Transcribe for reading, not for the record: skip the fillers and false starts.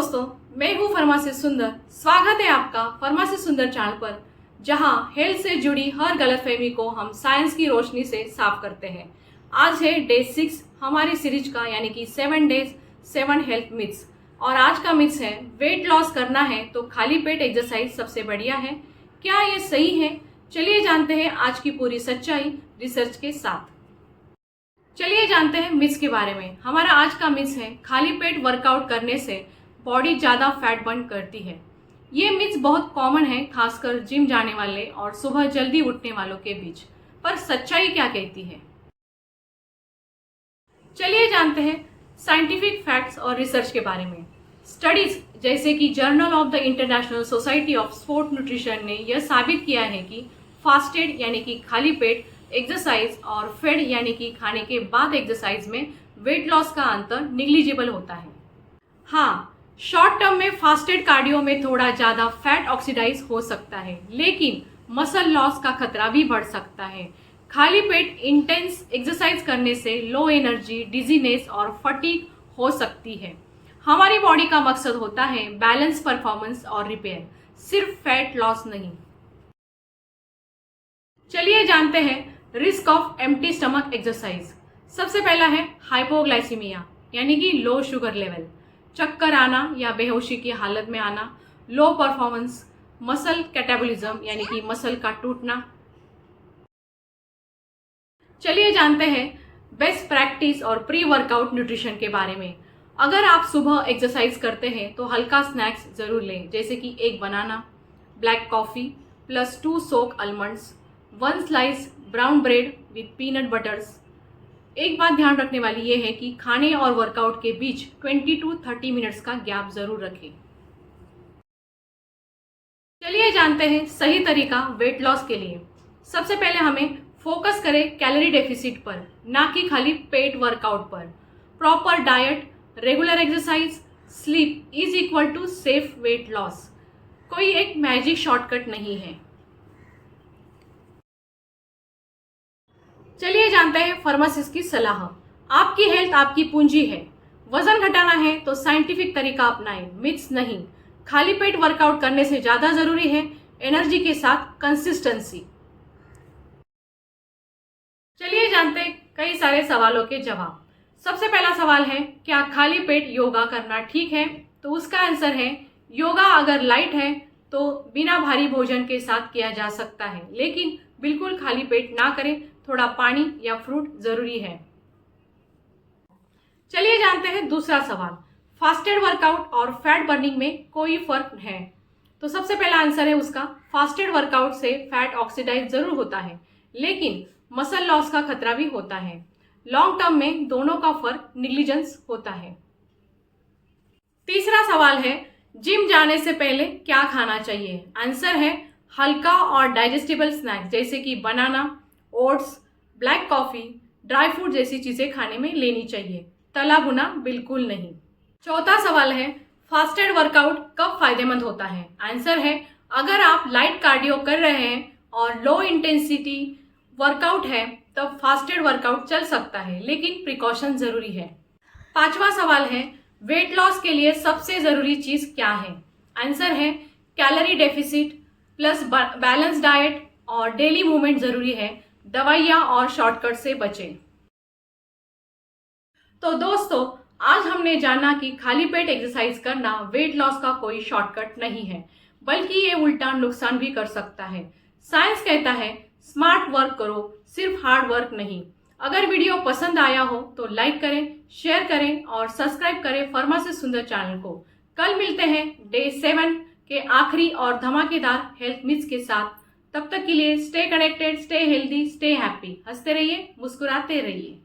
दोस्तों, मैं हूँ फार्मासिस्ट सुंदर। स्वागत है आपका फार्मासिस्ट सुंदर चैनल पर, जहाँ हेल्थ से जुड़ी हर गलतफहमी को हम साइंस की रोशनी से साफ करते हैं। आज है डे 6 हमारी सीरीज का, यानी कि 7 डेज 7 हेल्थ मिथ्स। और आज का मिथ्स है, वेट लॉस करना है तो खाली पेट एक्सरसाइज सबसे बढ़िया है। क्या ये सही है? चलिए जानते हैं आज की पूरी सच्चाई रिसर्च के साथ। चलिए जानते हैं मिथ्स के बारे में। हमारा आज का मिथ्स है, खाली पेट वर्कआउट करने से बॉडी ज़्यादा फैट बर्न करती है। ये मिथ्स बहुत कॉमन है, खासकर जिम जाने वाले और सुबह जल्दी उठने वालों के बीच। पर सच्चाई क्या कहती है, चलिए जानते हैं साइंटिफिक फैक्ट्स और रिसर्च के बारे में। स्टडीज जैसे कि journal of the international society of sport nutrition ने यह साबित किया है कि फास्टेड यानी कि खाली पेट एक्सरसाइज और फेड यानी कि खाने के बाद एक्सरसाइज में वेट लॉस का अंतर निग्लिजिबल होता है। हाँ, शॉर्ट टर्म में फास्टेड कार्डियो में थोड़ा ज़्यादा फैट ऑक्सीडाइज हो सकता है, लेकिन मसल लॉस का खतरा भी बढ़ सकता है। खाली पेट इंटेंस एक्सरसाइज करने से लो एनर्जी, डिजीनेस और फटीग हो सकती है। हमारी बॉडी का मकसद होता है बैलेंस, परफॉर्मेंस और रिपेयर, सिर्फ फैट लॉस नहीं। चलिए जानते हैं risk of empty stomach exercise. सबसे पहला है हाइपोग्लाइसीमिया यानी कि लो शुगर लेवल, चक्कर आना या बेहोशी की हालत में आना, लो परफॉर्मेंस, मसल कैटाबॉलिज्म यानी कि मसल का टूटना। चलिए जानते हैं बेस्ट प्रैक्टिस और प्री वर्कआउट न्यूट्रिशन के बारे में। अगर आप सुबह एक्सरसाइज करते हैं तो हल्का स्नैक्स जरूर लें, जैसे कि एक banana, black coffee plus 2 soak almonds, 1 slice brown bread with peanut butters. एक बात ध्यान रखने वाली ये है कि खाने और वर्कआउट के बीच 20 to 30 मिनट्स का गैप जरूर रखें। चलिए जानते हैं सही तरीका वेट लॉस के लिए। सबसे पहले हमें फोकस करें कैलोरी डेफिसिट पर, ना कि खाली पेट वर्कआउट पर। Proper diet, regular exercise, sleep is equal to safe weight loss. कोई एक मैजिक शॉर्टकट नहीं है। चलिए जानते हैं फार्मासिस्ट की सलाह। आपकी हेल्थ आपकी पूंजी है। वजन घटाना है तो साइंटिफिक तरीका अपनाएं, मिथ्स नहीं। खाली पेट वर्कआउट करने से ज्यादा जरूरी है एनर्जी के साथ कंसिस्टेंसी। चलिए जानते हैं कई सारे सवालों के जवाब। सबसे पहला सवाल है, क्या खाली पेट योगा करना ठीक है? तो उसका आंसर है, योगा अगर लाइट है तो बिना भारी भोजन के साथ किया जा सकता है, लेकिन बिल्कुल खाली पेट ना करें। थोड़ा पानी या फ्रूट जरूरी है। चलिए जानते हैं दूसरा सवाल, फास्टेड वर्कआउट और फैट बर्निंग में कोई फर्क है? तो सबसे पहला आंसर है उसका, फास्टेड वर्कआउट से फैट ऑक्सीडाइज जरूर होता है, लेकिन मसल लॉस का खतरा भी होता है। लॉन्ग टर्म में दोनों का फर्क निग्लिजेंस होता है। तीसरा सवाल है, जिम जाने से पहले क्या खाना चाहिए? आंसर है, हल्का और डाइजेस्टिबल स्नैक्स जैसे कि banana, oats, black coffee, dry fruit जैसी चीजें खाने में लेनी चाहिए। तला भुना बिल्कुल नहीं। चौथा सवाल है, फास्टेड वर्कआउट कब फायदेमंद होता है? आंसर है, अगर आप लाइट कार्डियो कर रहे हैं और लो इंटेंसिटी वर्कआउट है तब फास्टेड वर्कआउट चल सकता है, लेकिन प्रिकॉशन जरूरी है। पांचवा सवाल है, वेट लॉस के लिए सबसे जरूरी चीज क्या है? आंसर है, calorie deficit plus balance diet और डेली मूवमेंट जरूरी है। दवाइयाँ और शॉर्टकट से बचें। तो दोस्तों, आज हमने जाना कि खाली पेट एक्सरसाइज करना वेट लॉस का कोई शॉर्टकट नहीं है, बल्कि ये उल्टा नुकसान भी कर सकता है। साइंस कहता है स्मार्ट वर्क करो, सिर्फ हार्ड वर्क नहीं। अगर वीडियो पसंद आया हो तो लाइक करें, शेयर करें और सब्सक्राइब करें फार्मासिस्ट सुंदर चैनल को। कल मिलते हैं डे 7 के आखिरी और धमाकेदार हेल्थ मिथ्स के साथ। तब तक के लिए stay connected, stay healthy, stay happy. हंसते रहिए, मुस्कुराते रहिए।